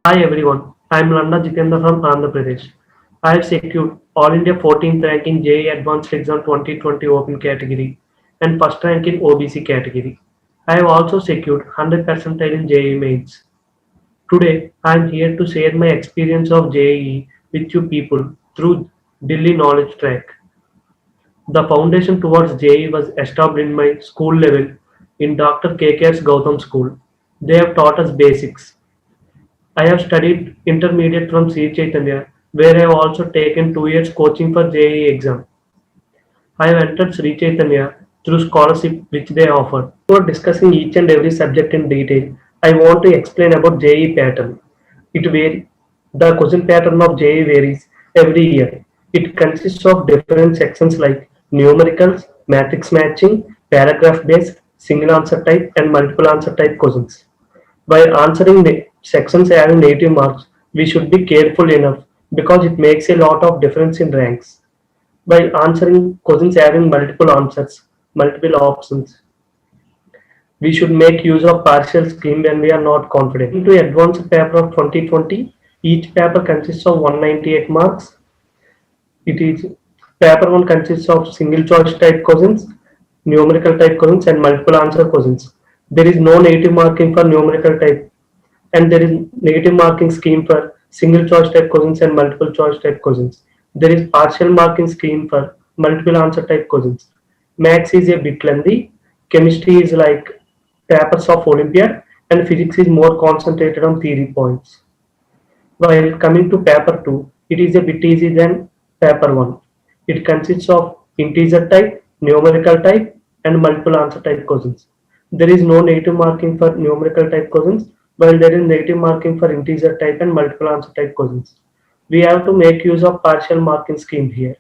Hi everyone, I am Nanda Jitendra from Andhra Pradesh. I have secured All India 14th rank in JEE Advanced Exam 2020 Open category and first rank in OBC category. I have also secured 100 percentile in JEE mains. Today, I am here to share my experience of JEE with you people through Delhi Knowledge Track. The foundation towards JEE was established in my school level in Dr. KKS Gautam School. They have taught us basics. I have studied intermediate from Sri Chaitanya, where I have also taken 2 years coaching for JEE exam. I have entered Sri Chaitanya through scholarship which they offer. Before discussing each and every subject in detail, I want to explain about JEE pattern. It varies. The question pattern of JEE varies every year. It consists of different sections like numericals, matrix matching, paragraph based, single answer type, and multiple answer type questions. While answering the sections having negative marks, we should be careful enough because it makes a lot of difference in ranks. While answering questions having multiple answers, multiple options, we should make use of partial scheme when we are not confident. Into advanced paper of 2020, each paper consists of 198 marks. It is paper 1 consists of single choice type questions, numerical type questions, and multiple answer questions. There is no negative marking for numerical type, and there is negative marking scheme for single choice type questions and multiple choice type questions. There is partial marking scheme for multiple answer type questions. Maths is a bit lengthy. Chemistry is like papers of Olympiad, and physics is more concentrated on theory points. While coming to paper 2, it is a bit easy than paper 1. It consists of integer type, numerical type, and multiple answer type questions. There is no negative marking for numerical type questions, while there is negative marking for integer type and multiple answer type questions. We have to make use of partial marking scheme here.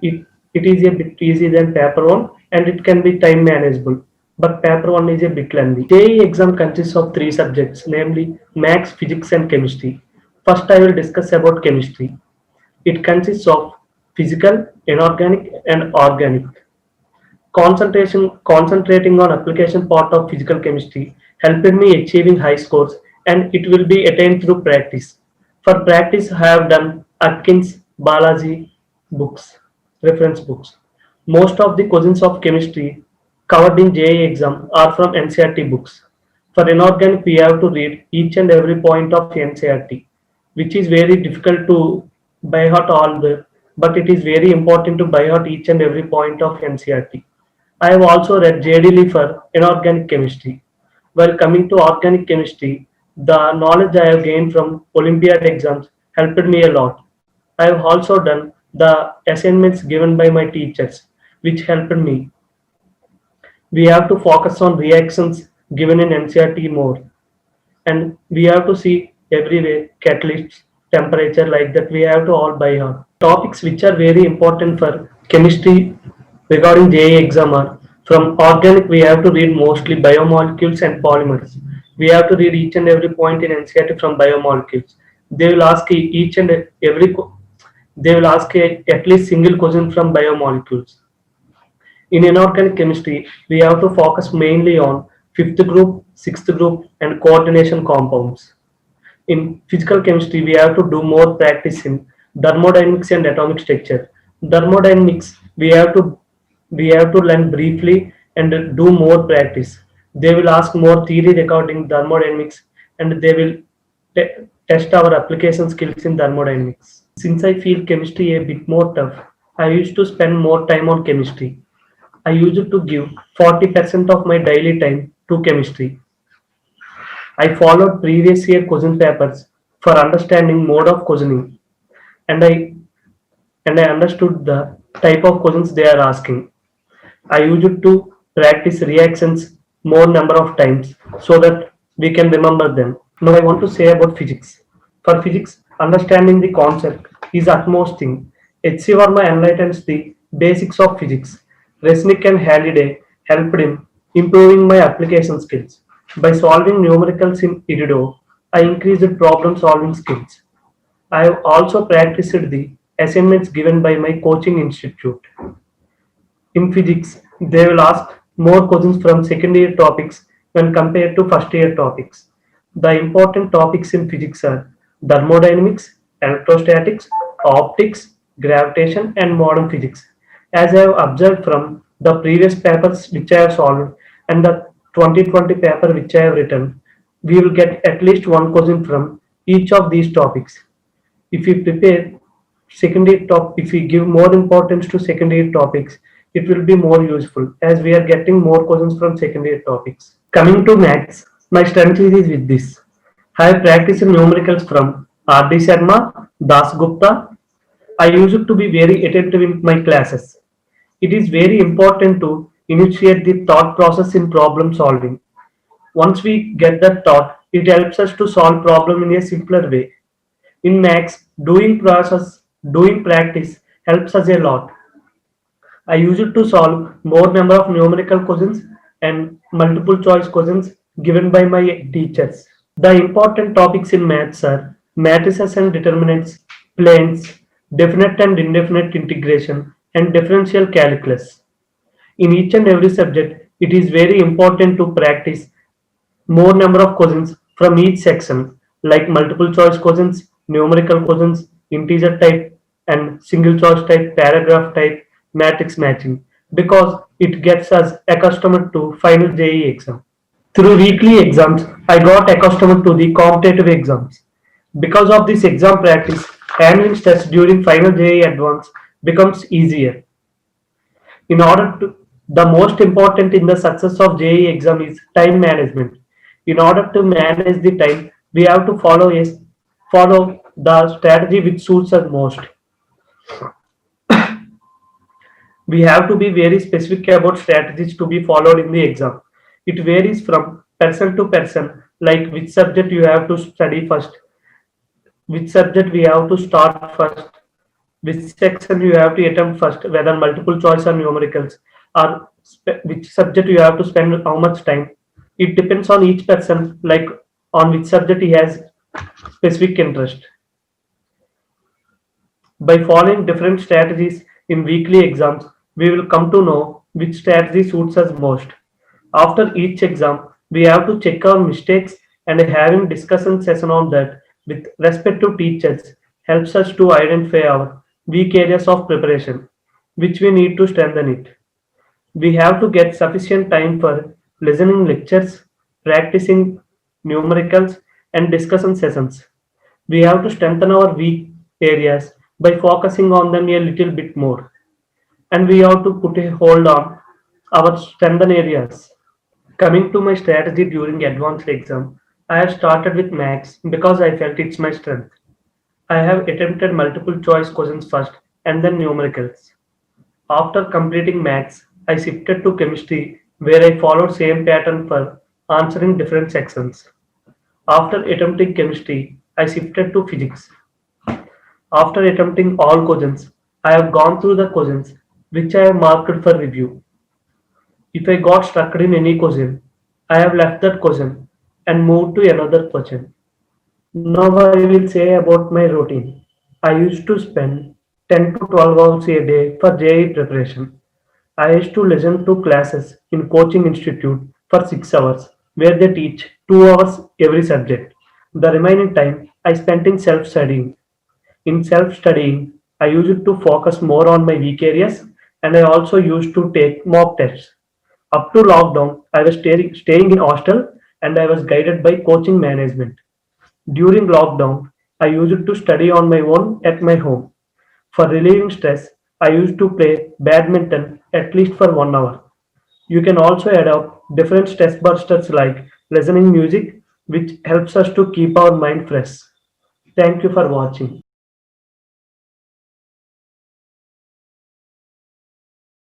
It is a bit easy than paper 1 and it can be time manageable. But paper 1 is a bit lengthy. JEE exam consists of 3 subjects, namely maths, physics, and chemistry. First, I will discuss about chemistry. It consists of physical, inorganic, and organic. Concentrating on application part of physical chemistry helped me achieving high scores, and it will be attained through practice. For practice, I have done Atkins, Balaji books, reference books. Most of the questions of chemistry covered in JEE exam are from NCERT books. For inorganic, we have to read each and every point of NCERT, which is very difficult to by heart all the, but it is very important to by heart each and every point of NCERT. I have also read J.D. Lee for inorganic chemistry. While coming to organic chemistry, the knowledge I have gained from Olympiad exams helped me a lot. I have also done the assignments given by my teachers, which helped me. We have to focus on reactions given in NCERT more, and we have to see everywhere catalysts, temperature like that. We have to all by heart. Topics which are very important for chemistry regarding JEE exam are from organic we have to read mostly biomolecules and polymers. We have to read each and every point in NCERT from biomolecules. They will ask each and every they will ask at least single question from biomolecules. In inorganic chemistry, we have to focus mainly on fifth group, sixth group, and coordination compounds. In physical chemistry, we have to do more practice in thermodynamics and atomic structure. Thermodynamics, we have to learn briefly and do more practice. They will ask more theory regarding thermodynamics, and they will test our application skills in thermodynamics. Since I feel chemistry a bit more tough, I used to spend more time on chemistry. I used to give 40% of my daily time to chemistry. I followed previous year question papers for understanding mode of questioning, and I understood the type of questions they are asking. I used to practice reactions more number of times so that we can remember them. Now I want to say about physics. For physics, understanding the concept is utmost thing. H.C. Verma enlightens the basics of physics. Resnick and Halliday helped in improving my application skills. By solving numericals in Irido, I increased problem solving skills. I have also practiced the assignments given by my coaching institute. In physics, they will ask more questions from second year topics when compared to first year topics. The important topics in physics are thermodynamics, electrostatics, optics, gravitation, and modern physics. As I have observed from the previous papers which I have solved and the 2020 paper which I have written, we will get at least one question from each of these topics. If we prepare if we give more importance to secondary topics, it will be more useful as we are getting more questions from secondary topics. Coming to maths, my strength is with this. I have practiced numericals from R.D. Sharma, Das Gupta. I used to be very attentive in my classes. It is very important to initiate the thought process in problem solving. Once we get that thought, it helps us to solve problem in a simpler way. In maths, doing practice helps us a lot. I use it to solve more number of numerical questions and multiple choice questions given by my teachers. The important topics in maths are matrices and determinants, planes, definite and indefinite integration, and differential calculus. In each and every subject, it is very important to practice more number of questions from each section, like multiple choice questions, numerical questions, integer type, and single choice type, paragraph type, matrix matching, because it gets us accustomed to final JE exam. Through weekly exams, I got accustomed to the competitive exams. Because of this exam practice, handling stress during final JE advance becomes easier. In order to, the most important in the success of JE exam is time management. In order to manage the time, we have to follow the strategy which suits us most. We have to be very specific about strategies to be followed in the exam. It varies from person to person, like which subject you have to study first, which subject we have to start first, which section you have to attempt first, whether multiple choice or numericals, or which subject you have to spend how much time. It depends on each person, like on which subject he has specific interest. By following different strategies in weekly exams, we will come to know which strategy suits us most. After each exam, we have to check our mistakes and having discussion session on that with respective teachers helps us to identify our weak areas of preparation, which we need to strengthen it. We have to get sufficient time for listening lectures, practicing numericals, and discussion sessions. We have to strengthen our weak areas by focusing on them a little bit more. And we have to put a hold on our strengthen areas. Coming to my strategy during advanced exam, I have started with maths because I felt it's my strength. I have attempted multiple choice questions first and then numericals. After completing maths, I shifted to chemistry where I followed same pattern for answering different sections. After attempting chemistry, I shifted to physics. After attempting all questions, I have gone through the questions which I have marked for review. If I got stuck in any question, I have left that question and moved to another question. Now I will say about my routine. I used to spend 10 to 12 hours a day for JE preparation. I used to listen to classes in coaching institute for 6 hours where they teach 2 hours every subject. The remaining time I spent in self studying. In self studying, I used to focus more on my weak areas and I also used to take mock tests. Up to lockdown, I was staying in hostel and I was guided by coaching management. During lockdown, I used to study on my own at my home. For relieving stress, I used to play badminton at least for 1 hour. You can also adopt different stress busters like listening music, which helps us to keep our mind fresh. Thank you for watching.